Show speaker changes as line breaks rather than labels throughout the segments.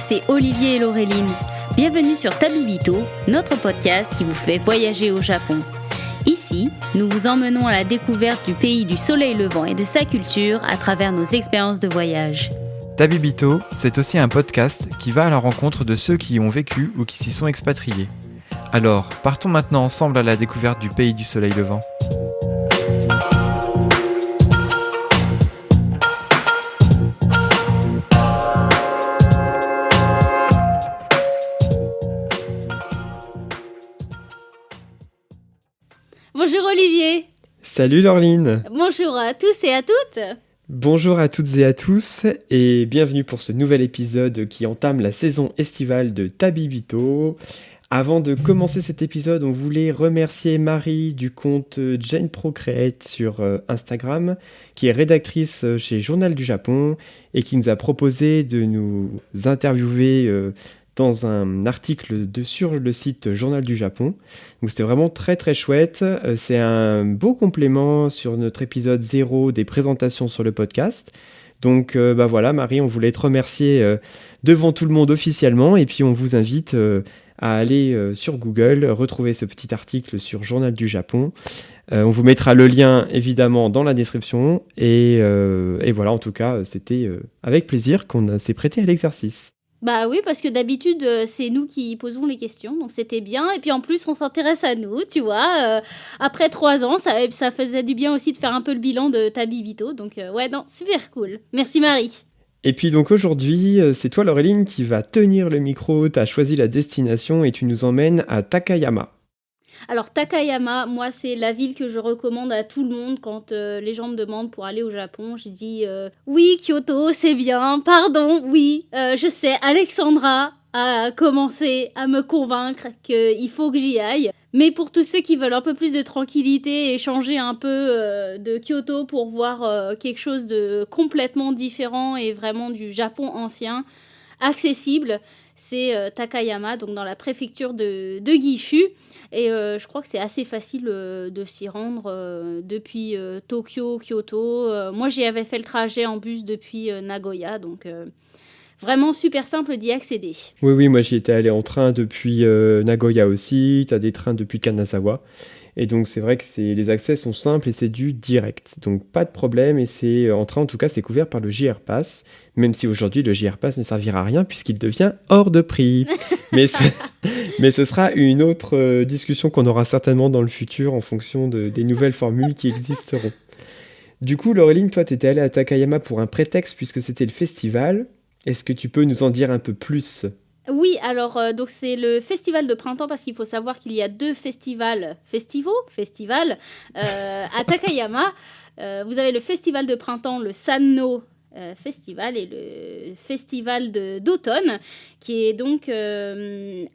c'est Olivier et Laureline. Bienvenue sur Tabibito, notre podcast qui vous fait voyager au Japon. Ici, nous vous emmenons à la découverte du pays du soleil levant et de sa culture à travers nos expériences de voyage.
Tabibito, c'est aussi un podcast qui va à la rencontre de ceux qui y ont vécu ou qui s'y sont expatriés. Alors, partons maintenant ensemble à la découverte du pays du soleil levant.
Bonjour Olivier.
Salut Laureline.
Bonjour à tous et à toutes.
Bonjour à toutes et à tous et bienvenue pour ce nouvel épisode qui entame la saison estivale de Tabibito. Avant de commencer cet épisode, on voulait remercier Marie du compte Jane Procreate sur Instagram, qui est rédactrice chez Journal du Japon et qui nous a proposé de nous interviewer dans un article sur le site Journal du Japon. Donc c'était vraiment très très chouette. C'est un beau complément sur notre épisode 0 des présentations sur le podcast. Donc voilà Marie, on voulait te remercier devant tout le monde officiellement et puis on vous invite à aller sur Google, retrouver ce petit article sur Journal du Japon. On vous mettra le lien évidemment dans la description et voilà, en tout cas c'était avec plaisir qu'on s'est prêté à l'exercice.
Bah oui, parce que d'habitude, c'est nous qui posons les questions, donc c'était bien. Et puis en plus, on s'intéresse à nous, tu vois. Après 3 ans, ça faisait du bien aussi de faire un peu le bilan de Tabibito. Donc ouais, non, super cool. Merci Marie.
Et puis donc aujourd'hui, c'est toi Laureline qui va tenir le micro. Tu as choisi la destination et tu nous emmènes à Takayama.
Alors Takayama, moi c'est la ville que je recommande à tout le monde quand les gens me demandent pour aller au Japon. J'ai dit oui Kyoto c'est bien, pardon, oui, je sais, Alexandra a commencé à me convaincre qu'il faut que j'y aille. Mais pour tous ceux qui veulent un peu plus de tranquillité et changer un peu de Kyoto pour voir quelque chose de complètement différent et vraiment du Japon ancien, accessible, c'est Takayama, donc dans la préfecture de Gifu. Et je crois que c'est assez facile de s'y rendre depuis Tokyo, Kyoto. Moi, j'y avais fait le trajet en bus depuis Nagoya, donc vraiment super simple d'y accéder.
Oui, moi j'y étais allé en train depuis Nagoya aussi. Tu as des trains depuis Kanazawa. Et donc c'est vrai que les accès sont simples et c'est du direct. Donc pas de problème et c'est en train, en tout cas, c'est couvert par le JR Pass. Même si aujourd'hui le JR Pass ne servira à rien puisqu'il devient hors de prix. Mais ce sera une autre discussion qu'on aura certainement dans le futur en fonction des nouvelles formules qui existeront. Du coup, Laureline, toi, tu étais allée à Takayama pour un prétexte puisque c'était le festival. Est-ce que tu peux nous en dire un peu plus ?
Oui, alors donc c'est le festival de printemps parce qu'il faut savoir qu'il y a 2 festivals à Takayama. Vous avez le festival de printemps, le Sanno Festival, et le festival d'automne qui est donc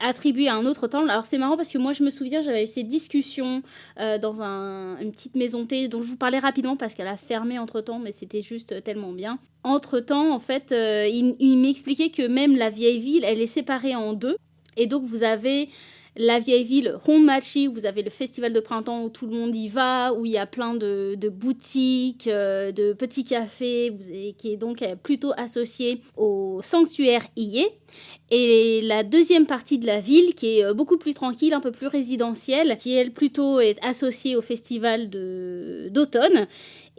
attribué à un autre temps. Alors c'est marrant parce que moi je me souviens, j'avais eu ces discussions dans une petite maison thé dont je vous parlais rapidement parce qu'elle a fermé entre temps, mais c'était juste tellement bien. Entre temps, en fait, il m'expliquait que même la vieille ville, elle est séparée en 2, et donc vous avez la vieille ville Honmachi, où vous avez le festival de printemps où tout le monde y va, où il y a plein de boutiques, de petits cafés, qui est donc plutôt associé au sanctuaire Ie. Et la deuxième partie de la ville, qui est beaucoup plus tranquille, un peu plus résidentielle, qui elle plutôt est associée au festival d'automne,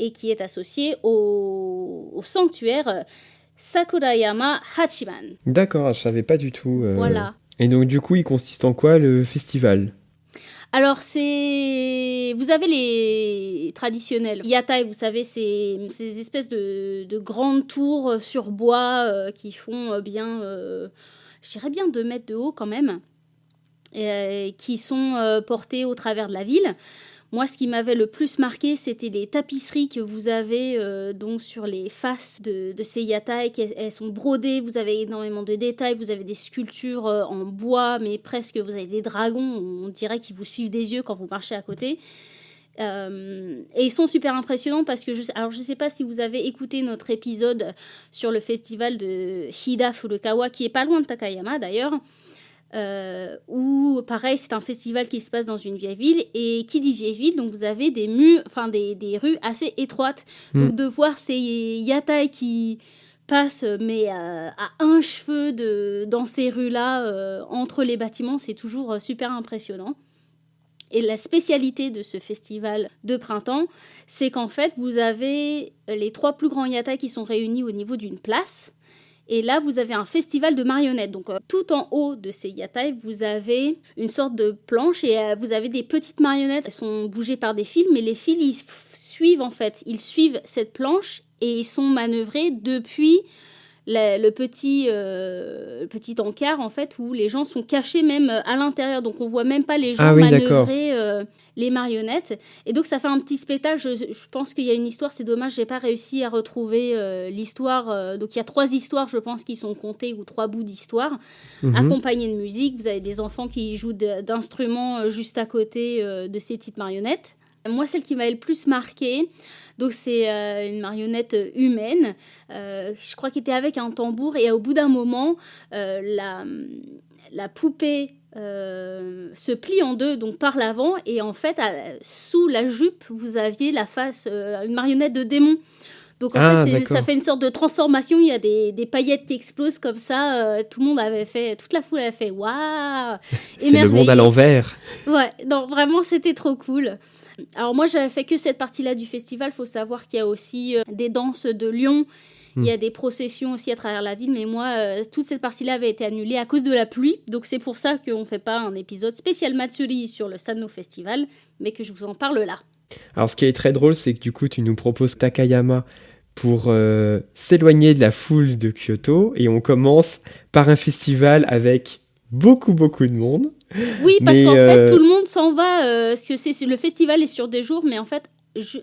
et qui est associée au sanctuaire Sakurayama Hachiman.
D'accord, je savais pas du tout.
Voilà.
Et donc du coup, il consiste en quoi le festival ?
Alors, vous avez les traditionnels yatai, vous savez, ces espèces de grandes tours sur bois qui font bien, je dirais bien 2 mètres de haut quand même, qui sont portées au travers de la ville. Moi, ce qui m'avait le plus marqué, c'était les tapisseries que vous avez donc sur les faces de ces yatai. Elles sont brodées, vous avez énormément de détails, vous avez des sculptures en bois, mais presque, vous avez des dragons, on dirait qu'ils vous suivent des yeux quand vous marchez à côté. Et ils sont super impressionnants parce que, je sais pas si vous avez écouté notre épisode sur le festival de Hida Furukawa, qui est pas loin de Takayama d'ailleurs. Où pareil c'est un festival qui se passe dans une vieille ville, et qui dit vieille ville, donc vous avez des rues assez étroites, donc de voir ces yatai qui passe, mais à un cheveu dans ces rues-là, entre les bâtiments, c'est toujours super impressionnant. Et la spécialité de ce festival de printemps, c'est qu'en fait, vous avez les 3 plus grands yatai qui sont réunis au niveau d'une place. Et là, vous avez un festival de marionnettes. Donc, tout en haut de ces yatai, vous avez une sorte de planche et vous avez des petites marionnettes. Elles sont bougées par des fils, mais les fils, ils suivent en fait. Ils suivent cette planche et ils sont manœuvrés depuis le petit encart en fait où les gens sont cachés même à l'intérieur, donc on voit même pas les gens manœuvrer les marionnettes, et donc ça fait un petit spectacle. Je pense qu'il y a une histoire, c'est dommage, j'ai pas réussi à retrouver l'histoire, donc il y a 3 histoires je pense qui sont comptées, ou 3 bouts d'histoire, accompagnées de musique. Vous avez des enfants qui jouent d'instruments juste à côté de ces petites marionnettes. Moi, celle qui m'a le plus marquée, donc c'est une marionnette humaine, je crois qu'elle était avec un tambour, et au bout d'un moment, la poupée se plie en deux, donc par l'avant, et en fait, sous la jupe, vous aviez la face, une marionnette de démon. Donc en fait, ça fait une sorte de transformation, il y a des paillettes qui explosent comme ça, tout le monde avait fait, toute la foule avait fait « Waouh !»
C'est le monde à l'envers.
Ouais, non, vraiment, c'était trop cool. Alors moi, j'avais fait que cette partie-là du festival. Il faut savoir qu'il y a aussi des danses de lions. Il y a des processions aussi à travers la ville. Mais moi, toute cette partie-là avait été annulée à cause de la pluie. Donc c'est pour ça qu'on ne fait pas un épisode spécial Matsuri sur le Sanno Festival, mais que je vous en parle là.
Alors ce qui est très drôle, c'est que du coup, tu nous proposes Takayama pour s'éloigner de la foule de Kyoto. Et on commence par un festival avec beaucoup de monde.
Oui, parce qu'en fait, tout le monde s'en va. Parce que le festival est sur des jours, mais en fait,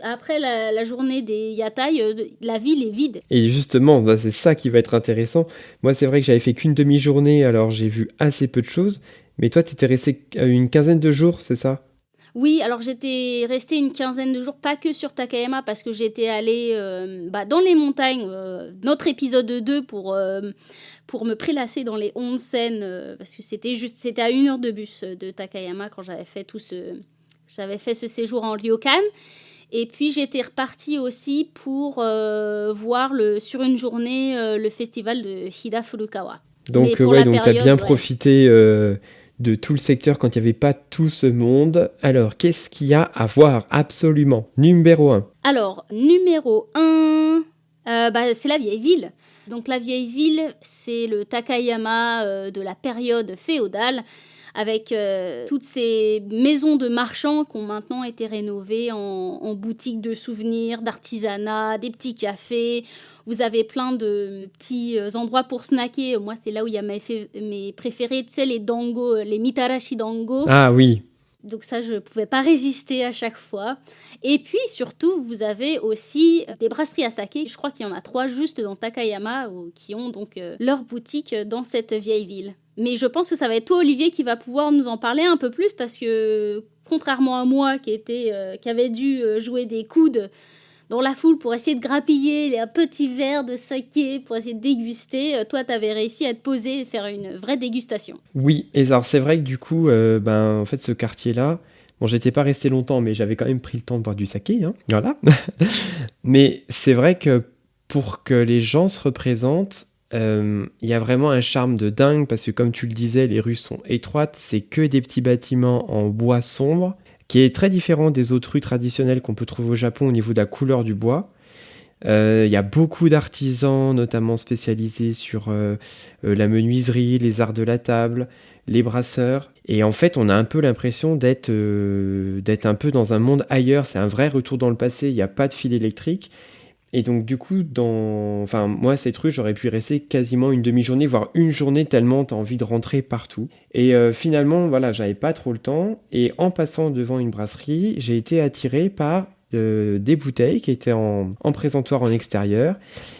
après la journée des yatai, la ville est vide.
Et justement, c'est ça qui va être intéressant. Moi, c'est vrai que j'avais fait qu'une demi-journée, alors j'ai vu assez peu de choses. Mais toi, tu étais resté une quinzaine de jours, c'est ça ?
Oui, alors j'étais restée une quinzaine de jours, pas que sur Takayama, parce que j'étais allée dans les montagnes, notre épisode 2 pour me prélasser dans les onsen, parce que c'était à 1 heure de bus de Takayama quand j'avais fait ce séjour en ryokan. Et puis j'étais repartie aussi pour voir sur une journée le festival de Hida Furukawa.
Donc tu as bien profité de tout le secteur quand il n'y avait pas tout ce monde. Alors, qu'est-ce qu'il y a à voir absolument ? Numéro 1.
Alors, numéro 1, c'est la vieille ville. Donc la vieille ville, c'est le Takayama de la période féodale, avec toutes ces maisons de marchands qui ont maintenant été rénovées en boutiques de souvenirs, d'artisanat, des petits cafés. Vous avez plein de petits endroits pour snacker. Moi, c'est là où il y a mes préférés, tu sais, les dango, les mitarashi dango.
Ah oui.
Donc ça, je ne pouvais pas résister à chaque fois. Et puis, surtout, vous avez aussi des brasseries à saké. Je crois qu'il y en a 3 juste dans Takayama qui ont donc leur boutique dans cette vieille ville. Mais je pense que ça va être toi, Olivier, qui va pouvoir nous en parler un peu plus, parce que, contrairement à moi, qui avait dû jouer des coudes dans la foule pour essayer de grappiller un petit verre de saké pour essayer de déguster, toi, t'avais réussi à te poser et faire une vraie dégustation.
Oui, et alors c'est vrai que du coup, en fait, ce quartier-là, bon, j'étais pas resté longtemps, mais j'avais quand même pris le temps de boire du saké, hein, voilà. Mais c'est vrai que pour que les gens se représentent, il y a vraiment un charme de dingue, parce que comme tu le disais, les rues sont étroites, c'est que des petits bâtiments en bois sombre, qui est très différent des autres rues traditionnelles qu'on peut trouver au Japon au niveau de la couleur du bois. Il y a beaucoup d'artisans, notamment spécialisés sur la menuiserie, les arts de la table, les brasseurs. Et en fait, on a un peu l'impression d'être un peu dans un monde ailleurs. C'est un vrai retour dans le passé, il n'y a pas de fil électrique. Et donc du coup, moi, cette rue, j'aurais pu y rester quasiment une demi-journée, voire une journée, tellement t'as envie de rentrer partout. Et finalement, voilà, j'avais pas trop le temps. Et en passant devant une brasserie, j'ai été attiré par des bouteilles qui étaient en présentoir en extérieur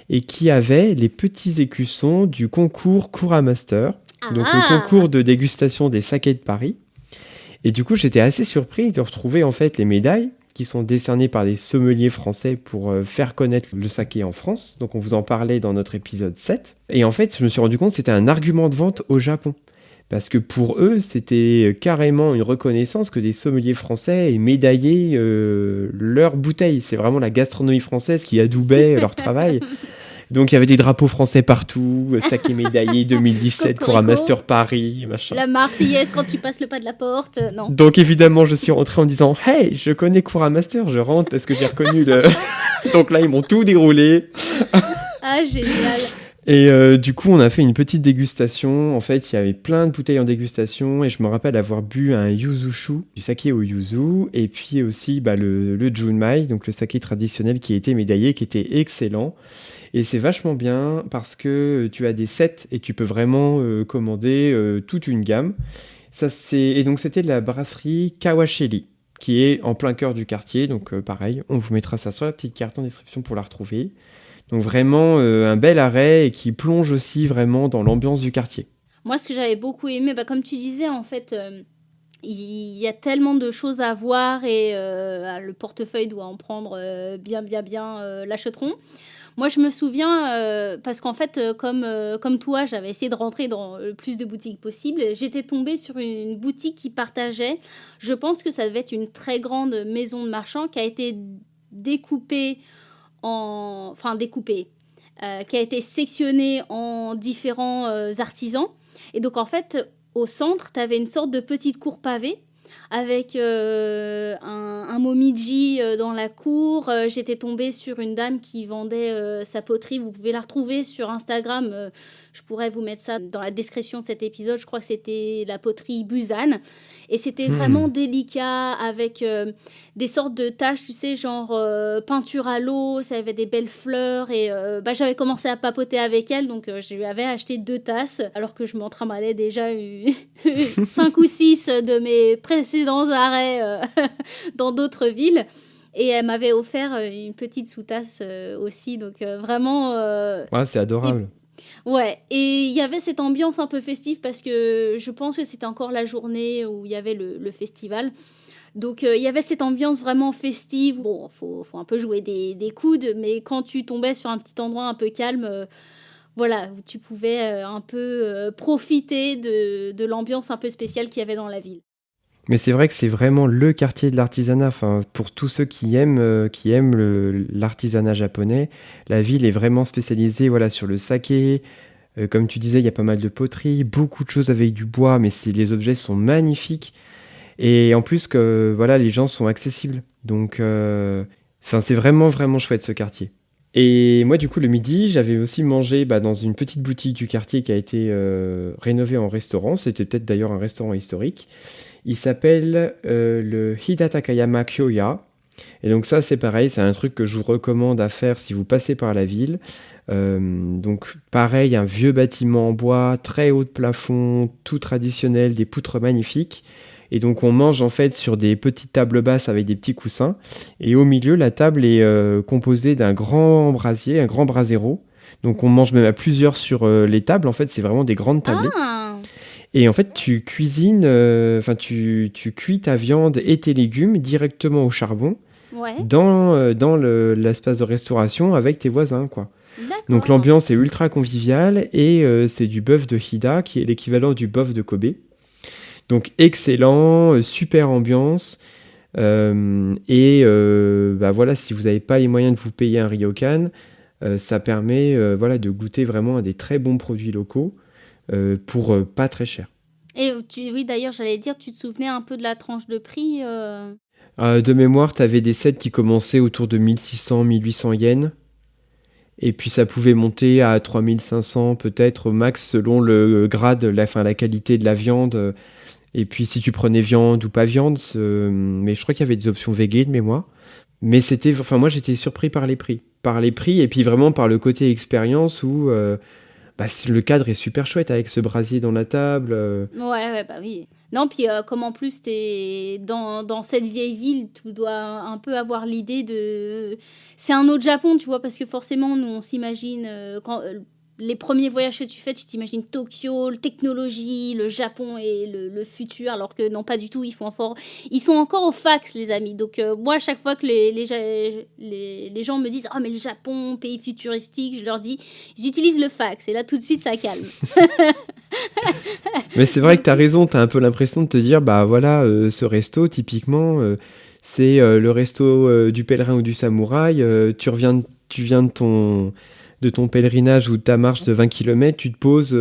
et qui avaient les petits écussons du concours Kura Master, donc le concours de dégustation des sakés de Paris. Et du coup, j'étais assez surpris de retrouver en fait les médailles qui sont décernés par des sommeliers français pour faire connaître le saké en France. Donc on vous en parlait dans notre épisode 7. Et en fait, je me suis rendu compte que c'était un argument de vente au Japon. Parce que pour eux, c'était carrément une reconnaissance que des sommeliers français aient médaillé leurs bouteilles. C'est vraiment la gastronomie française qui adoubait leur travail. Donc, il y avait des drapeaux français partout, saké médaillé 2017, Cora Master Paris, machin.
La Marseillaise quand tu passes le pas de la porte, non.
Donc, évidemment, je suis rentré en disant « Hey, je connais Cora Master, je rentre parce que j'ai reconnu le... » Donc là, ils m'ont tout déroulé.
Ah, génial.
Et du coup, on a fait une petite dégustation. En fait, il y avait plein de bouteilles en dégustation et je me rappelle avoir bu un yuzushu, du saké au yuzu, et puis aussi le junmai, donc le saké traditionnel qui a été médaillé, qui était excellent. Et c'est vachement bien parce que tu as des sets et tu peux vraiment commander toute une gamme. Et donc, c'était de la brasserie Kawashiri, qui est en plein cœur du quartier. Donc, pareil, on vous mettra ça sur la petite carte en description pour la retrouver. Donc vraiment un bel arrêt et qui plonge aussi vraiment dans l'ambiance du quartier.
Moi, ce que j'avais beaucoup aimé, comme tu disais, en fait, il y a tellement de choses à voir et le portefeuille doit en prendre bien l'achetron. Moi, je me souviens, parce qu'en fait, comme toi, j'avais essayé de rentrer dans le plus de boutiques possible. J'étais tombée sur une boutique qui partageait, je pense que ça devait être une très grande maison de marchand qui a été découpée qui a été sectionné en différents artisans. Et donc, en fait, au centre, tu avais une sorte de petite cour pavée avec un momiji dans la cour. J'étais tombée sur une dame qui vendait sa poterie. Vous pouvez la retrouver sur Instagram. Je pourrais vous mettre ça dans la description de cet épisode. Je crois que c'était la poterie Busan. Et c'était vraiment délicat avec des sortes de taches, tu sais, genre peinture à l'eau. Ça avait des belles fleurs. Et j'avais commencé à papoter avec elle. Donc, je lui avais acheté 2 tasses. Alors que je m'en trimbalais déjà 5 ou 6 de mes précédents arrêts dans d'autres villes. Et elle m'avait offert une petite sous-tasse aussi. Donc, vraiment...
Ouais, c'est adorable.
Ouais, et il y avait cette ambiance un peu festive parce que je pense que c'était encore la journée où il y avait le festival. Donc, il y avait cette ambiance vraiment festive. Bon, faut un peu jouer des coudes, mais quand tu tombais sur un petit endroit un peu calme, voilà, où tu pouvais un peu profiter de l'ambiance un peu spéciale qu'il y avait dans la ville.
Mais c'est vrai que c'est vraiment le quartier de l'artisanat. Enfin, pour tous ceux qui aiment l'artisanat japonais, la ville est vraiment spécialisée sur le saké. Comme tu disais, il y a pas mal de poteries, beaucoup de choses avec du bois, mais les objets sont magnifiques. Et en plus, les gens sont accessibles. Donc, c'est vraiment, vraiment chouette ce quartier. Et moi, du coup, le midi, j'avais aussi mangé dans une petite boutique du quartier qui a été rénovée en restaurant. C'était peut-être d'ailleurs un restaurant historique. Il s'appelle le Hidatakayama Kyoya. Et donc ça, c'est pareil, c'est un truc que je vous recommande à faire si vous passez par la ville. Donc pareil, un vieux bâtiment en bois, très haut de plafond, tout traditionnel, des poutres magnifiques. Et donc on mange en fait sur des petites tables basses avec des petits coussins. Et au milieu, la table est composée d'un grand brasier, un grand brasero. Donc on mange même à plusieurs sur les tables. En fait, c'est vraiment des grandes tablées.
Ah.
Et en fait, tu cuisines, tu cuis ta viande et tes légumes directement au charbon dans l'espace de restauration avec tes voisins, quoi.
D'accord.
Donc l'ambiance est ultra conviviale et c'est du bœuf de Hida qui est l'équivalent du bœuf de Kobe. Donc excellent, super ambiance. Si vous n'avez pas les moyens de vous payer un ryokan, ça permet de goûter vraiment à des très bons produits locaux pour pas très cher.
Et oui, d'ailleurs, j'allais dire, tu te souvenais un peu de la tranche de prix
De mémoire, tu avais des sets qui commençaient autour de 1600-1800 yens. Et puis ça pouvait monter à 3500 peut-être au max selon le grade, la qualité de la viande. Et puis si tu prenais viande ou pas viande. Mais je crois qu'il y avait des options végé de mémoire. Mais moi j'étais surpris par les prix. Par les prix et puis vraiment par le côté expérience où le cadre est super chouette avec ce brasier dans la table.
Ouais, oui. Non, puis comme en plus t'es dans cette vieille ville, tu dois un peu avoir l'idée de... C'est un autre Japon, tu vois, parce que forcément, nous, on s'imagine... quand les premiers voyages que tu fais, tu t'imagines Tokyo, la technologie, le Japon et le futur, alors que non, pas du tout, ils sont encore au fax, les amis. Donc moi, à chaque fois que les gens me disent « Oh, mais le Japon, pays futuristique », je leur dis « Ils utilisent le fax », et là, tout de suite, ça calme.
Mais c'est vrai que tu as raison, tu as un peu l'impression de te dire ce resto, typiquement, c'est le resto du pèlerin ou du samouraï, tu viens de de ton pèlerinage ou de ta marche de 20 km, tu te poses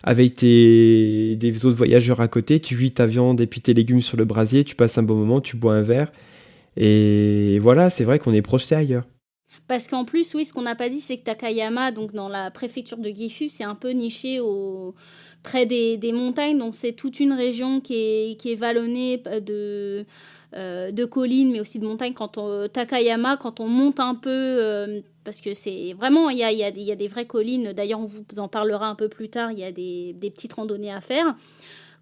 avec des autres voyageurs à côté, tu cuis ta viande et puis tes légumes sur le brasier, tu passes un bon moment, tu bois un verre. Et voilà, c'est vrai qu'on est projeté ailleurs.
Parce qu'en plus, oui, ce qu'on n'a pas dit, c'est que Takayama, donc dans la préfecture de Gifu, c'est un peu niché près des montagnes. Donc c'est toute une région qui est vallonnée de collines, mais aussi de montagnes. Takayama, quand on monte un peu, parce que c'est vraiment, il y a des vraies collines. D'ailleurs, on vous en parlera un peu plus tard. Il y a des petites randonnées à faire.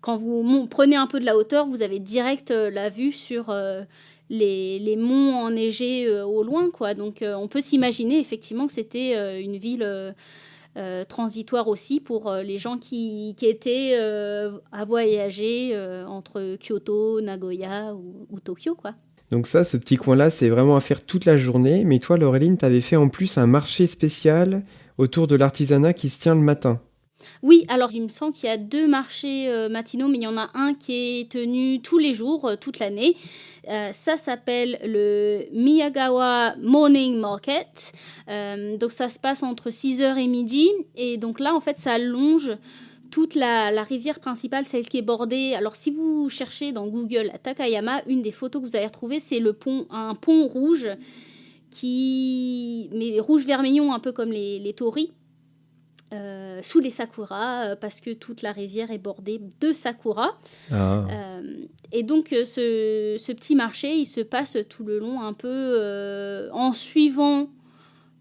Quand vous prenez un peu de la hauteur, vous avez direct la vue sur les monts enneigés au loin, quoi. Donc on peut s'imaginer effectivement que c'était une ville transitoire aussi pour les gens qui étaient à voyager entre Kyoto, Nagoya ou Tokyo, quoi.
Donc ça, ce petit coin-là, c'est vraiment à faire toute la journée. Mais toi, Laureline, t'avais fait en plus un marché spécial autour de l'artisanat qui se tient le matin.
Oui, alors il me semble qu'il y a 2 marchés matinaux, mais il y en a un qui est tenu tous les jours, toute l'année. Ça s'appelle le Miyagawa Morning Market. Donc ça se passe entre 6h et midi. Et donc là, en fait, ça longe toute la rivière principale, celle qui est bordée. Alors si vous cherchez dans Google Takayama, une des photos que vous allez retrouver, c'est un pont rouge, mais rouge vermillon, un peu comme les torii. Sous les sakuras, parce que toute la rivière est bordée de sakuras.
Ah.
Et donc, ce petit marché, il se passe tout le long un peu en suivant,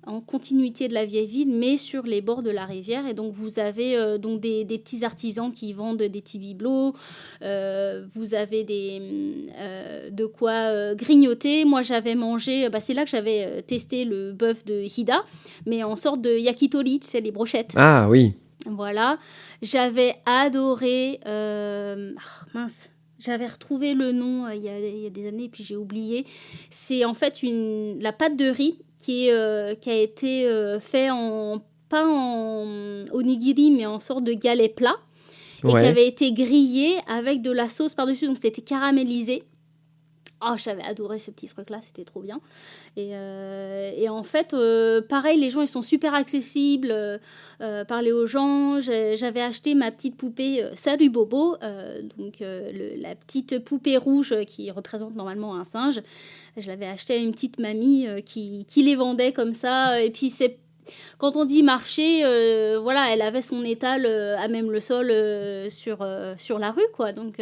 en continuité de la vieille ville, mais sur les bords de la rivière. Et donc, vous avez donc des petits artisans qui vendent des petits bibelots. Vous avez de quoi grignoter. Moi, j'avais mangé... c'est là que j'avais testé le bœuf de Hida, mais en sorte de yakitori, tu sais, les brochettes.
Ah oui.
Voilà. J'avais adoré... mince. J'avais retrouvé le nom il y a des années, et puis j'ai oublié. C'est en fait la pâte de riz qui a été fait pas en onigiri, mais en sorte de galet plat, et qui avait été grillé avec de la sauce par-dessus, donc c'était caramélisé. Oh, j'avais adoré ce petit truc-là, c'était trop bien. Et en fait, pareil, les gens, ils sont super accessibles. Parler aux gens. J'avais acheté ma petite poupée Salut Bobo, donc la petite poupée rouge qui représente normalement un singe. Je l'avais acheté à une petite mamie qui les vendait comme ça. Et puis, quand on dit marché, voilà, elle avait son étal à même le sol sur la rue, quoi. Donc...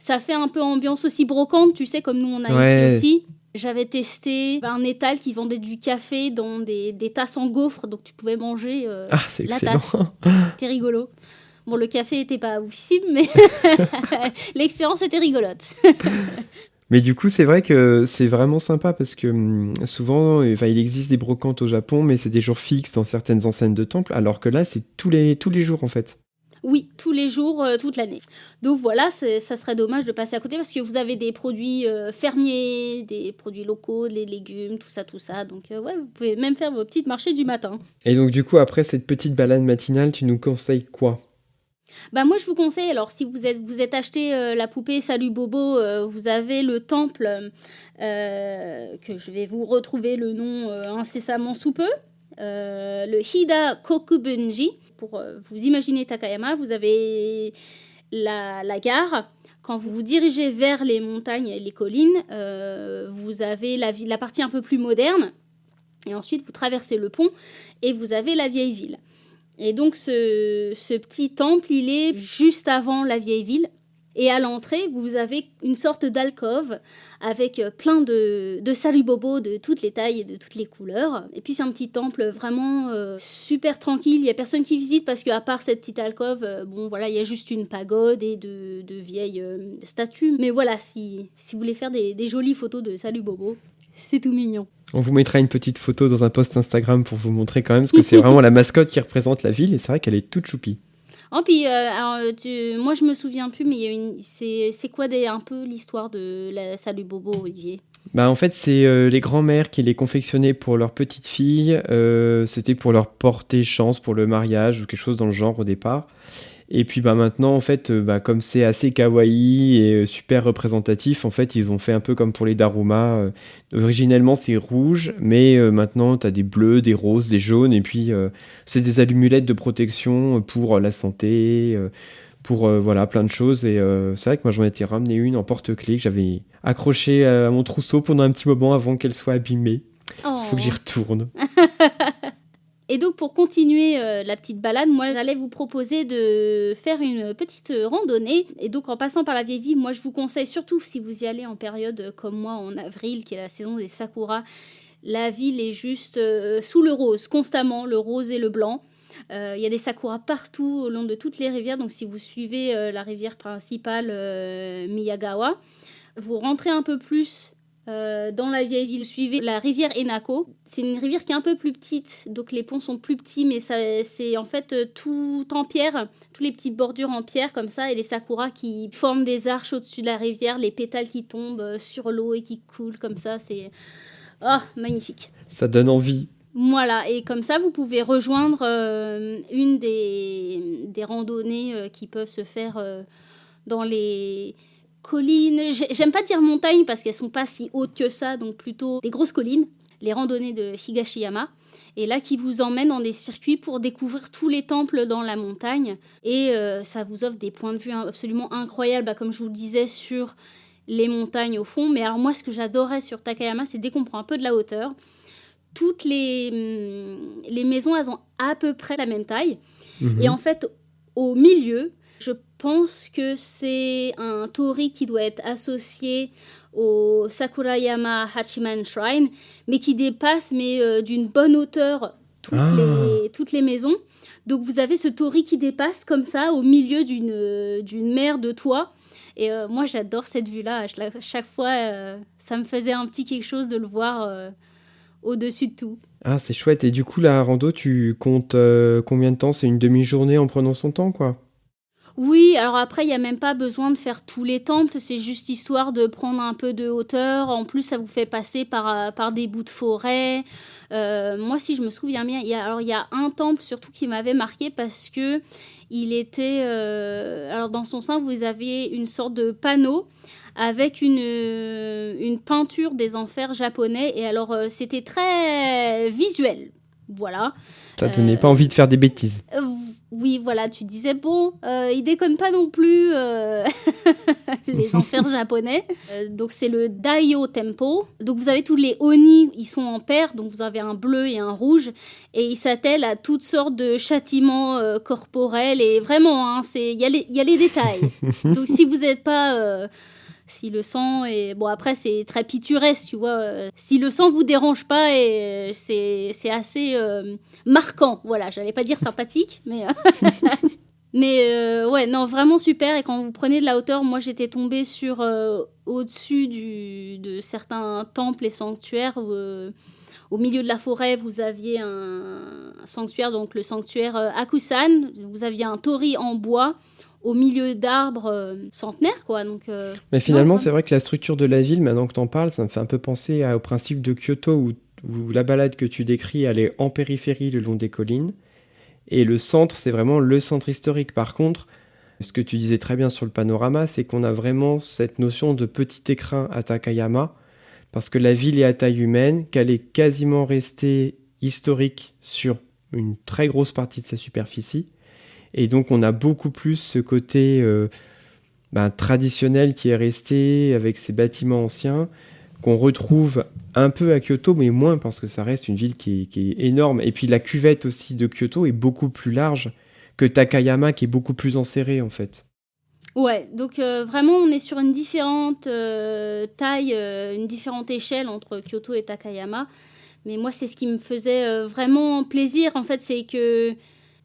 ça fait un peu ambiance aussi brocante, tu sais, comme nous on a ici aussi. J'avais testé un étal qui vendait du café dans des tasses en gaufre, donc tu pouvais manger
c'est
la
excellent.
tasse. C'était rigolo. Bon, le café n'était pas oufissime, mais l'expérience était rigolote.
Mais du coup, c'est vrai que c'est vraiment sympa parce que souvent, il existe des brocantes au Japon, mais c'est des jours fixes dans certaines enseignes de temples, alors que là, c'est tous les jours en fait.
Oui, tous les jours, toute l'année. Donc voilà, ça serait dommage de passer à côté parce que vous avez des produits fermiers, des produits locaux, des légumes, tout ça. Donc vous pouvez même faire vos petites marchés du matin.
Et donc du coup, après cette petite balade matinale, tu nous conseilles quoi ?
Moi, je vous conseille, alors si vous êtes acheté la poupée Salut Bobo, vous avez le temple, que je vais vous retrouver le nom incessamment sous peu, le Hida Kokubunji. Pour vous imaginer Takayama, vous avez la gare. Quand vous vous dirigez vers les montagnes et les collines, vous avez la partie un peu plus moderne. Et ensuite, vous traversez le pont et vous avez la vieille ville. Et donc, ce petit temple, il est juste avant la vieille ville. Et à l'entrée, vous avez une sorte d'alcôve avec plein de Salut Bobo de toutes les tailles et de toutes les couleurs. Et puis c'est un petit temple vraiment super tranquille. Il n'y a personne qui visite parce qu'à part cette petite alcôve, il y a juste une pagode et de vieilles statues. Mais voilà, si vous voulez faire des jolies photos de Salut Bobo, c'est tout mignon.
On vous mettra une petite photo dans un post Instagram pour vous montrer quand même, parce que c'est vraiment la mascotte qui représente la ville et c'est vrai qu'elle est toute choupie.
Oh, puis, moi je me souviens plus, mais c'est quoi un peu l'histoire de la Salut Bobo, Olivier ?
En fait, c'est les grands-mères qui les confectionnaient pour leurs petites filles. C'était pour leur porter chance pour le mariage ou quelque chose dans le genre au départ. Et puis maintenant, en fait, comme c'est assez kawaii et super représentatif, en fait, ils ont fait un peu comme pour les Daruma. Originellement, c'est rouge, mais maintenant, tu as des bleus, des roses, des jaunes, et puis c'est des amulettes de protection pour la santé, pour voilà, plein de choses. Et c'est vrai que moi, j'en ai ramené une en porte-clés que j'avais accrochée à mon trousseau pendant un petit moment avant qu'elle soit abîmée. Il faut que j'y retourne.
Et donc, pour continuer la petite balade, moi, j'allais vous proposer de faire une petite randonnée. Et donc, en passant par la vieille ville, moi, je vous conseille, surtout si vous y allez en période comme moi, en avril, qui est la saison des sakuras, la ville est juste sous le rose, constamment, le rose et le blanc. Il y a des sakuras partout, au long de toutes les rivières. Donc, si vous suivez la rivière principale Miyagawa, vous rentrez un peu plus dans la vieille ville, suivez la rivière Enako. C'est une rivière qui est un peu plus petite, donc les ponts sont plus petits, mais c'est en fait tout en pierre, tous les petites bordures en pierre comme ça, et les sakuras qui forment des arches au-dessus de la rivière, les pétales qui tombent sur l'eau et qui coulent comme ça, c'est magnifique.
Ça donne envie.
Voilà, et comme ça, vous pouvez rejoindre une des randonnées qui peuvent se faire dans les collines. J'aime pas dire montagnes parce qu'elles sont pas si hautes que ça, donc plutôt des grosses collines, les randonnées de Higashiyama. Et là, qui vous emmène dans des circuits pour découvrir tous les temples dans la montagne. Et ça vous offre des points de vue absolument incroyables, comme je vous le disais, sur les montagnes au fond. Mais alors moi, ce que j'adorais sur Takayama, c'est dès qu'on prend un peu de la hauteur, toutes les maisons, elles ont à peu près la même taille. Et en fait, au milieu, je pense que c'est un torii qui doit être associé au Sakurayama Hachiman Shrine, mais qui dépasse d'une bonne hauteur toutes les maisons. Donc vous avez ce torii qui dépasse comme ça au milieu d'une mer de toits. Et moi, j'adore cette vue-là. Chaque fois, ça me faisait un petit quelque chose de le voir au-dessus de tout.
Ah, c'est chouette. Et du coup, la rando, tu comptes combien de temps? C'est une demi-journée en prenant son temps, quoi?
Oui, alors après, il n'y a même pas besoin de faire tous les temples, c'est juste histoire de prendre un peu de hauteur. En plus, ça vous fait passer par des bouts de forêt. Moi, si je me souviens bien, il y a un temple surtout qui m'avait marqué parce que il était... alors, dans son sein, vous avez une sorte de panneau avec une peinture des enfers japonais. Et alors, c'était très visuel. Voilà.
Ça donnait pas envie de faire des bêtises.
Oui, voilà, tu disais, bon, ils déconnent pas non plus les enfers japonais. Donc, c'est le Daio Tempo. Donc, vous avez tous les oni, ils sont en paire. Donc, vous avez un bleu et un rouge. Et ils s'attellent à toutes sortes de châtiments corporels. Et vraiment, hein, il y a les détails. Donc, si vous n'êtes pas... si le sang est... Bon, après, c'est très pittoresque, tu vois. Si le sang vous dérange pas, et c'est assez marquant. Voilà, j'allais pas dire sympathique, mais... mais ouais, non, vraiment super. Et quand vous prenez de la hauteur, moi, j'étais tombée sur... au-dessus de certains temples et sanctuaires. Au milieu de la forêt, vous aviez un sanctuaire, donc le sanctuaire Akusan. Vous aviez un torii en bois au milieu d'arbres centenaires, quoi. Donc,
mais finalement, c'est vrai que la structure de la ville, maintenant que t'en parles, ça me fait un peu penser au principe de Kyoto, où la balade que tu décris, elle est en périphérie le long des collines, et le centre, c'est vraiment le centre historique. Par contre, ce que tu disais très bien sur le panorama, c'est qu'on a vraiment cette notion de petit écrin à Takayama, parce que la ville est à taille humaine, qu'elle est quasiment restée historique sur une très grosse partie de sa superficie. Et donc, on a beaucoup plus ce côté traditionnel qui est resté avec ces bâtiments anciens, qu'on retrouve un peu à Kyoto, mais moins parce que ça reste une ville qui est énorme. Et puis, la cuvette aussi de Kyoto est beaucoup plus large que Takayama, qui est beaucoup plus enserrée, en fait.
Ouais, donc vraiment, on est sur une différente taille, une différente échelle entre Kyoto et Takayama. Mais moi, c'est ce qui me faisait vraiment plaisir, en fait, c'est que...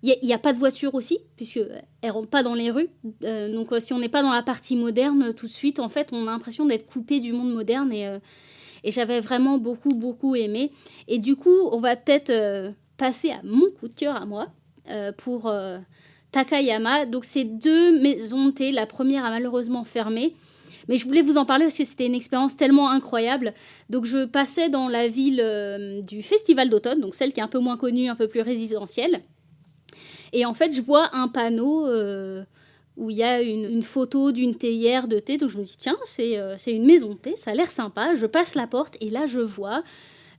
Il n'y a pas de voiture aussi, puisqu'elles ne rentrent pas dans les rues. Donc, si on n'est pas dans la partie moderne, tout de suite, en fait, on a l'impression d'être coupé du monde moderne. Et j'avais vraiment beaucoup, beaucoup aimé. Et du coup, on va peut-être passer à mon coup de cœur à moi pour Takayama. Donc, c'est 2 maisons de thé. La première a malheureusement fermé. Mais je voulais vous en parler parce que c'était une expérience tellement incroyable. Donc, je passais dans la ville du Festival d'automne, donc celle qui est un peu moins connue, un peu plus résidentielle. Et en fait, je vois un panneau où il y a une photo d'une théière de thé. Donc je me dis, tiens, c'est une maison de thé, ça a l'air sympa. Je passe la porte et là, je vois,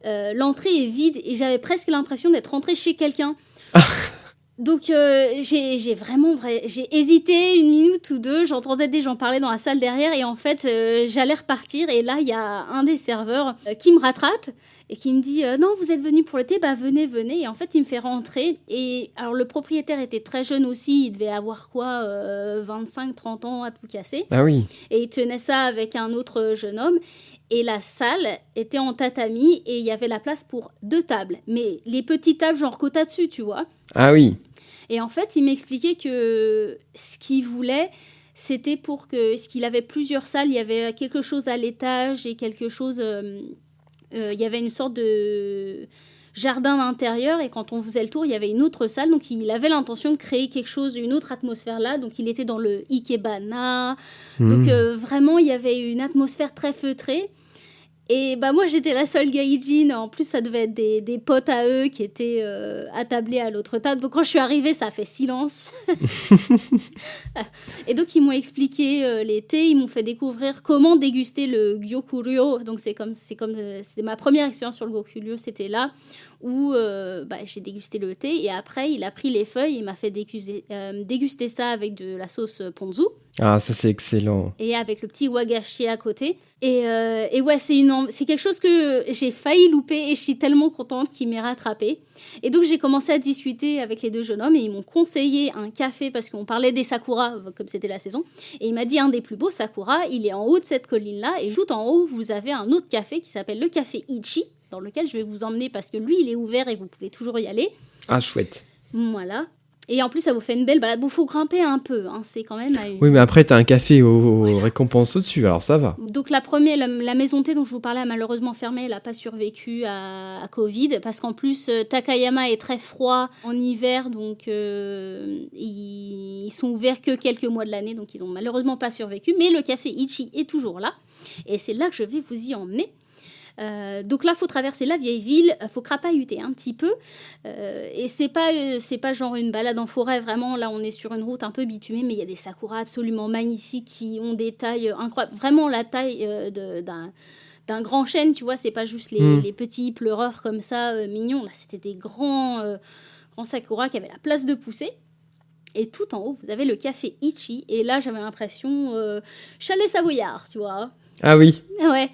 l'entrée est vide et j'avais presque l'impression d'être rentrée chez quelqu'un. Donc j'ai hésité une minute ou deux, j'entendais des gens parler dans la salle derrière et en fait j'allais repartir et là il y a un des serveurs qui me rattrape et qui me dit non vous êtes venu pour le thé, bah venez et en fait il me fait rentrer et alors le propriétaire était très jeune aussi, il devait avoir quoi 25-30 ans à tout casser.
Ah oui.
Et il tenait ça avec un autre jeune homme. Et la salle était en tatami et il y avait la place pour 2 tables. Mais les petites tables, genre côte à dessus, tu vois.
Ah oui.
Et en fait, il m'expliquait que ce qu'il voulait, c'était pour que... Parce qu'il avait plusieurs salles, il y avait quelque chose à l'étage et quelque chose... il y avait une sorte de jardin d'intérieur et quand on faisait le tour, il y avait une autre salle. Donc, il avait l'intention de créer quelque chose, une autre atmosphère là. Donc, il était dans le ikebana. Donc, vraiment, il y avait une atmosphère très feutrée. Et bah moi, j'étais la seule gaijin. En plus, ça devait être des potes à eux qui étaient attablés à l'autre table. Donc, quand je suis arrivée, ça a fait silence. Et donc, ils m'ont expliqué les thés. Ils m'ont fait découvrir comment déguster le gyokuryo. Donc, c'est ma première expérience sur le gyokuryo. C'était là où j'ai dégusté le thé. Et après, il a pris les feuilles et m'a fait déguster ça avec de la sauce ponzu.
Ah, ça c'est excellent.
Et avec le petit wagashi à côté. Et ouais, c'est quelque chose que j'ai failli louper et je suis tellement contente qu'il m'ait rattrapée. Et donc, j'ai commencé à discuter avec les 2 jeunes hommes et ils m'ont conseillé un café parce qu'on parlait des sakura, comme c'était la saison. Et il m'a dit, un des plus beaux sakura, il est en haut de cette colline-là. Et tout en haut, vous avez un autre café qui s'appelle le café Ichi, dans lequel je vais vous emmener parce que lui, il est ouvert et vous pouvez toujours y aller.
Ah, chouette.
Voilà. Et en plus, ça vous fait une belle balade. Bon, faut grimper un peu, hein. C'est quand même...
Oui, mais après, t'as un café aux récompenses au-dessus, alors ça va.
Donc la maison de thé dont je vous parlais a malheureusement fermé. Elle n'a pas survécu à Covid. Parce qu'en plus, Takayama est très froid en hiver. Donc, ils sont ouverts que quelques mois de l'année. Donc, ils n'ont malheureusement pas survécu. Mais le café Ichi est toujours là. Et c'est là que je vais vous y emmener. Donc là, faut traverser la vieille ville, faut crapahuter un petit peu, et c'est pas genre une balade en forêt, vraiment. Là, on est sur une route un peu bitumée, mais il y a des sakuras absolument magnifiques qui ont des tailles incroyables, vraiment la taille d'un grand chêne, tu vois. C'est pas juste les petits pleureurs comme ça, mignons. Là, c'était des grands sakuras qui avaient la place de pousser. Et tout en haut, vous avez le café Ichi. Et là, j'avais l'impression chalet savoyard, tu vois.
Ah oui.
Ouais.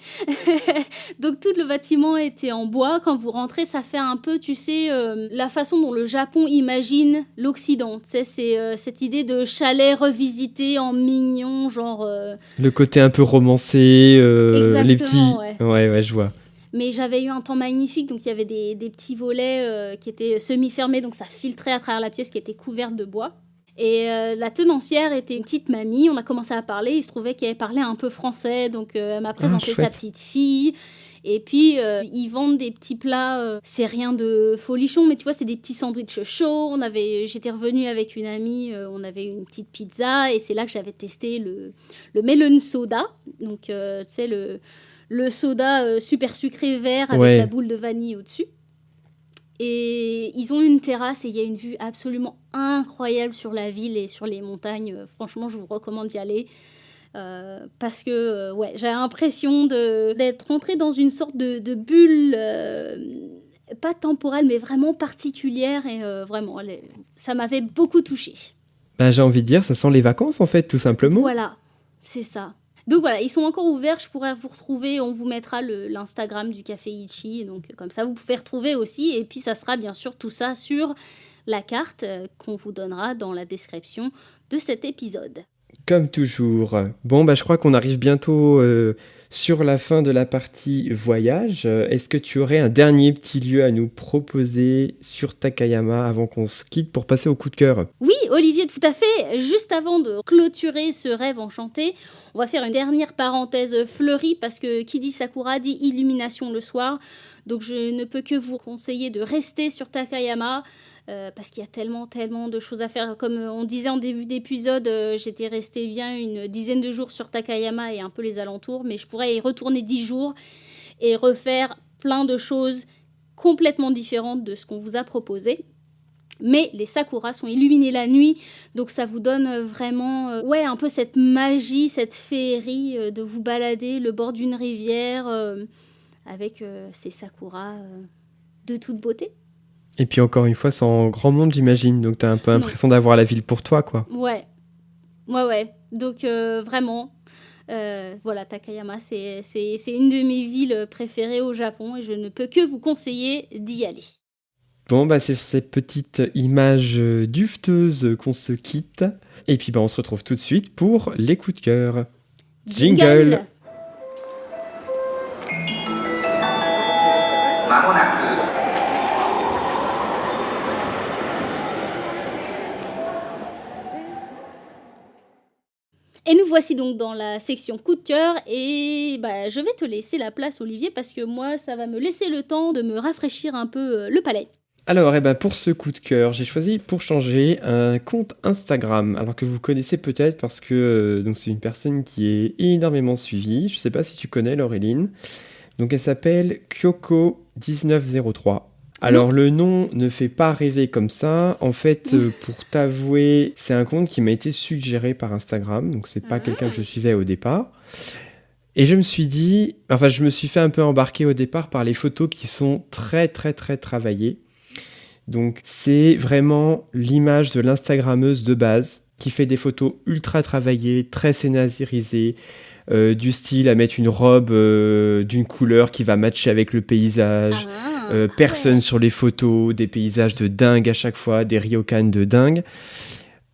Donc tout le bâtiment était en bois. Quand vous rentrez, ça fait un peu, tu sais, la façon dont le Japon imagine l'Occident. Tu sais, c'est cette idée de chalet revisité en mignon, genre...
Le côté un peu romancé, les petits...
Ouais.
Ouais, je vois.
Mais j'avais eu un temps magnifique, donc il y avait des petits volets qui étaient semi-fermés, donc ça filtrait à travers la pièce qui était couverte de bois. Et la tenancière était une petite mamie, on a commencé à parler, il se trouvait qu'elle parlait un peu français, donc elle m'a présenté sa petite fille. Et puis, ils vendent des petits plats, c'est rien de folichon, mais tu vois, c'est des petits sandwichs chauds. J'étais revenue avec une amie, on avait une petite pizza, et c'est là que j'avais testé le melon soda. Donc, tu sais, le soda super sucré vert avec la boule de vanille au-dessus. Et ils ont une terrasse et il y a une vue absolument incroyable sur la ville et sur les montagnes. Franchement, je vous recommande d'y aller. Parce que j'avais l'impression d'être rentrée dans une sorte de bulle, pas temporelle, mais vraiment particulière. Et vraiment, ça m'avait beaucoup touchée.
Ben, j'ai envie de dire, ça sent les vacances en fait, tout simplement.
Voilà, c'est ça. Donc voilà, ils sont encore ouverts, je pourrais vous retrouver, on vous mettra l'Instagram du Café Ichi, donc comme ça vous pouvez retrouver aussi, et puis ça sera bien sûr tout ça sur la carte qu'on vous donnera dans la description de cet épisode.
Comme toujours. Bon, je crois qu'on arrive bientôt sur la fin de la partie voyage. Est-ce que tu aurais un dernier petit lieu à nous proposer sur Takayama avant qu'on se quitte pour passer au coup de cœur ?
Oui, Olivier, tout à fait. Juste avant de clôturer ce rêve enchanté, on va faire une dernière parenthèse fleurie parce que qui dit Sakura dit illumination le soir. Donc je ne peux que vous conseiller de rester sur Takayama. Parce qu'il y a tellement de choses à faire. Comme on disait en début d'épisode, j'étais restée bien une dizaine de jours sur Takayama et un peu les alentours, mais je pourrais y retourner 10 jours et refaire plein de choses complètement différentes de ce qu'on vous a proposé. Mais les sakuras sont illuminés la nuit, donc ça vous donne vraiment un peu cette magie, cette féerie de vous balader le bord d'une rivière avec ces sakuras de toute beauté.
Et puis encore une fois, c'est en grand monde, j'imagine. Donc t'as un peu l'impression d'avoir la ville pour toi, quoi.
Ouais. Donc vraiment, Takayama, c'est une de mes villes préférées au Japon et je ne peux que vous conseiller d'y aller.
Bon, c'est sur ces petites images dufteuses qu'on se quitte. Et puis on se retrouve tout de suite pour les coups de cœur. Jingle. Et nous voici donc dans la section coup de cœur et je vais te laisser la place, Olivier, parce que moi ça va me laisser le temps de me rafraîchir un peu le palais. Alors pour ce coup de cœur, j'ai choisi pour changer un compte Instagram, alors que vous connaissez peut-être parce que donc c'est une personne qui est énormément suivie. Je sais pas si tu connais Laureline. Donc elle s'appelle Kyoko1903. Alors le nom ne fait pas rêver comme ça. En fait, pour t'avouer, c'est un compte qui m'a été suggéré par Instagram. Donc c'est pas quelqu'un que je suivais au départ. Et je me suis fait un peu embarquer au départ par les photos qui sont très très très travaillées. Donc c'est vraiment l'image de l'Instagrammeuse de base qui fait des photos ultra travaillées, très scénarisées, du style à mettre une robe d'une couleur qui va matcher avec le paysage. Personne sur les photos, des paysages de dingue à chaque fois, des ryokan de dingue.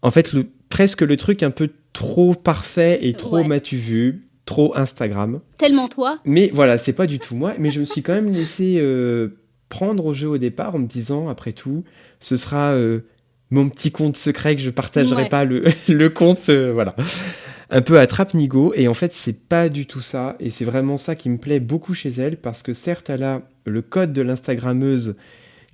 En fait, presque le truc un peu trop parfait et trop m'as-tu vu, trop Instagram.
Tellement toi.
Mais voilà, c'est pas du tout moi. Mais je me suis quand même laissé prendre au jeu au départ en me disant, après tout, ce sera mon petit compte secret que je partagerai pas le compte, voilà. Un peu attrape-nigo, et en fait c'est pas du tout ça, et c'est vraiment ça qui me plaît beaucoup chez elle, parce que certes elle a le code de l'Instagrammeuse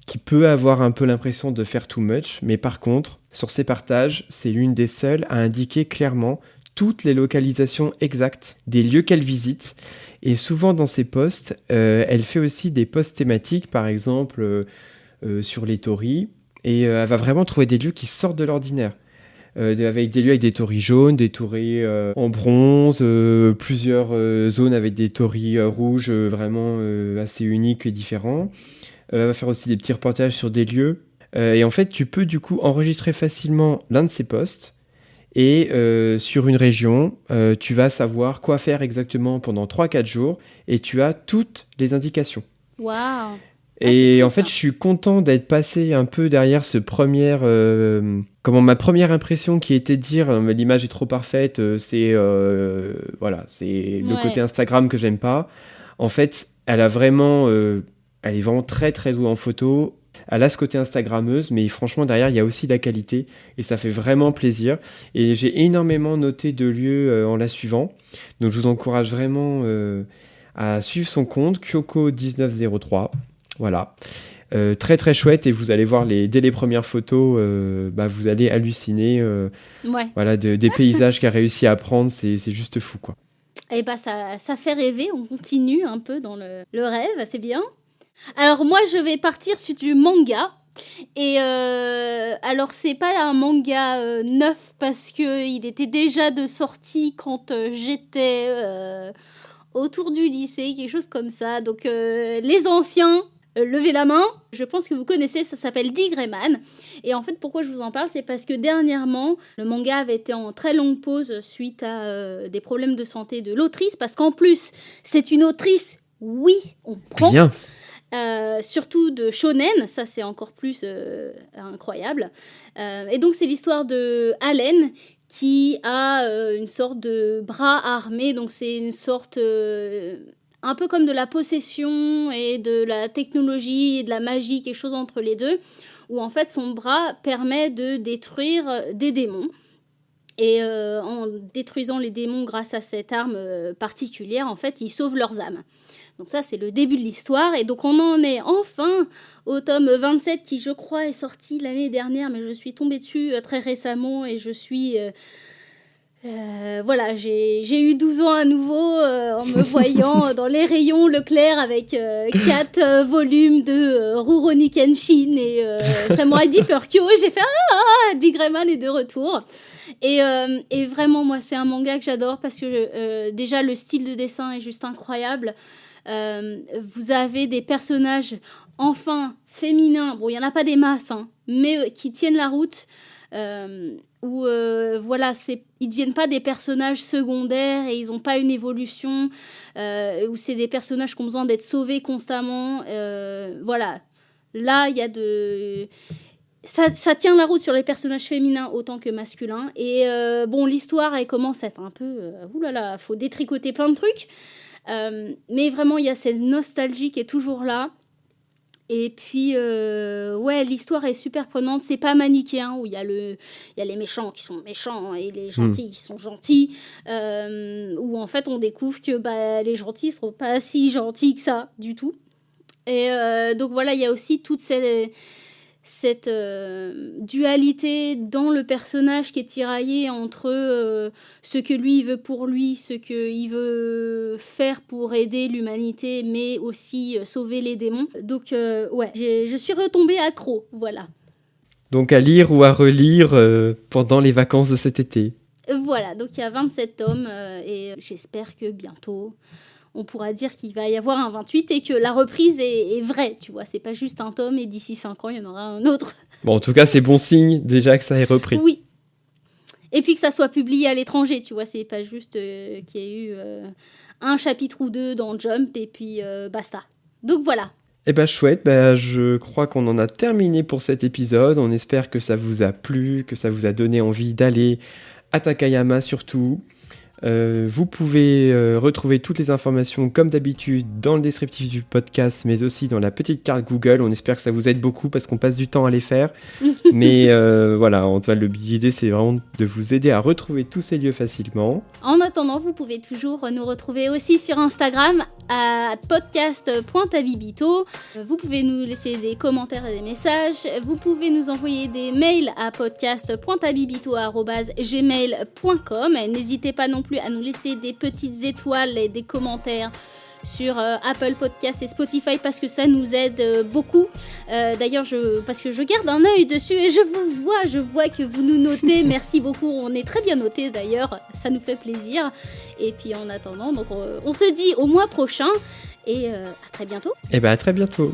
qui peut avoir un peu l'impression de faire too much, mais par contre, sur ses partages, c'est l'une des seules à indiquer clairement toutes les localisations exactes des lieux qu'elle visite, et souvent dans ses posts, elle fait aussi des posts thématiques, par exemple sur les torii, et elle va vraiment trouver des lieux qui sortent de l'ordinaire. Avec des lieux avec des torii jaunes, des torii en bronze, plusieurs zones avec des torii rouges vraiment assez uniques et différents. Elle va faire aussi des petits reportages sur des lieux. Et en fait, tu peux du coup enregistrer facilement l'un de ces posts. Et sur une région, tu vas savoir quoi faire exactement pendant 3-4 jours. Et tu as toutes les indications.
Waouh!
Et en fait, je suis content d'être passé un peu derrière ma première impression qui était de dire l'image est trop parfaite, c'est le côté Instagram que j'aime pas. En fait, elle est vraiment très très douée en photo. Elle a ce côté Instagrammeuse, mais franchement derrière il y a aussi de la qualité et ça fait vraiment plaisir. Et j'ai énormément noté de lieux en la suivant, donc je vous encourage vraiment à suivre son compte Kyoko1903. Voilà, très très chouette, et vous allez voir dès les premières photos, vous allez halluciner des paysages qu'elle a réussi à prendre, c'est juste fou quoi.
Et ça fait rêver, on continue un peu dans le rêve, c'est bien. Alors moi je vais partir sur du manga, et alors c'est pas un manga neuf parce qu'il était déjà de sortie quand j'étais autour du lycée, quelque chose comme ça, donc les anciens, levez la main, je pense que vous connaissez, ça s'appelle D. Greiman. Et en fait, pourquoi je vous en parle, c'est parce que dernièrement, le manga avait été en très longue pause suite à des problèmes de santé de l'autrice, parce qu'en plus, c'est une autrice, oui, on prend.
Bien.
Surtout de shonen, ça c'est encore plus incroyable. Et donc c'est l'histoire de Allen qui a une sorte de bras armé, donc c'est une sorte... un peu comme de la possession et de la technologie et de la magie, quelque chose entre les deux, où en fait son bras permet de détruire des démons. Et en détruisant les démons grâce à cette arme particulière, en fait, il sauve leurs âmes. Donc ça, c'est le début de l'histoire. Et donc on en est enfin au tome 27 qui, je crois, est sorti l'année dernière, mais je suis tombée dessus très récemment et je suis Voilà, j'ai eu 12 ans à nouveau en me voyant dans les rayons Leclerc avec 4 volumes de Rurouni Kenshin et Samurai Deeper Kyo. J'ai fait Dick Grayman est de retour. Et vraiment, moi, c'est un manga que j'adore parce que déjà, le style de dessin est juste incroyable. Vous avez des personnages enfin féminins. Bon, il n'y en a pas des masses, hein, mais qui tiennent la route. Où voilà, ils ne deviennent pas des personnages secondaires et ils n'ont pas une évolution, où c'est des personnages qui ont besoin d'être sauvés constamment. Voilà, là, il y a ça tient la route sur les personnages féminins autant que masculins. Et bon, l'histoire, elle commence à être un peu... oulala, faut détricoter plein de trucs. Mais vraiment, il y a cette nostalgie qui est toujours là. Et puis, ouais, l'histoire est super prenante. C'est pas manichéen où il y a les méchants qui sont méchants et les gentils qui sont gentils. Où en fait, on découvre que les gentils sont pas si gentils que ça du tout. Et donc voilà, il y a aussi toute cette dualité dans le personnage qui est tiraillé entre ce que lui il veut pour lui, ce qu'il veut faire pour aider l'humanité, mais aussi sauver les démons. Donc ouais, je suis retombée accro, voilà.
Donc à lire ou à relire pendant les vacances de cet été.
Voilà, donc il y a 27 tomes et j'espère que bientôt on pourra dire qu'il va y avoir un 28 et que la reprise est vraie, tu vois. C'est pas juste un tome et d'ici 5 ans, il y en aura un autre.
Bon, en tout cas, c'est bon signe déjà que ça ait repris.
Oui. Et puis que ça soit publié à l'étranger, tu vois. C'est pas juste qu'il y ait eu un chapitre ou deux dans Jump et puis basta. Donc voilà.
Eh ben chouette, je crois qu'on en a terminé pour cet épisode. On espère que ça vous a plu, que ça vous a donné envie d'aller à Takayama surtout. Vous pouvez retrouver toutes les informations comme d'habitude dans le descriptif du podcast, mais aussi dans la petite carte Google. On espère que ça vous aide beaucoup parce qu'on passe du temps à les faire. Mais voilà, l'idée c'est vraiment de vous aider à retrouver tous ces lieux facilement.
En attendant, vous pouvez toujours nous retrouver aussi sur Instagram à podcast.tabibito. Vous pouvez nous laisser des commentaires et des messages. Vous pouvez nous envoyer des mails à podcast.tabibito@gmail.com. N'hésitez pas non plus à nous laisser des petites étoiles et des commentaires sur Apple Podcasts et Spotify parce que ça nous aide beaucoup. D'ailleurs, parce que je garde un œil dessus et je vois que vous nous notez. Merci beaucoup, on est très bien notés d'ailleurs, ça nous fait plaisir. Et puis en attendant, donc on se dit au mois prochain et à très bientôt.
Et à très bientôt.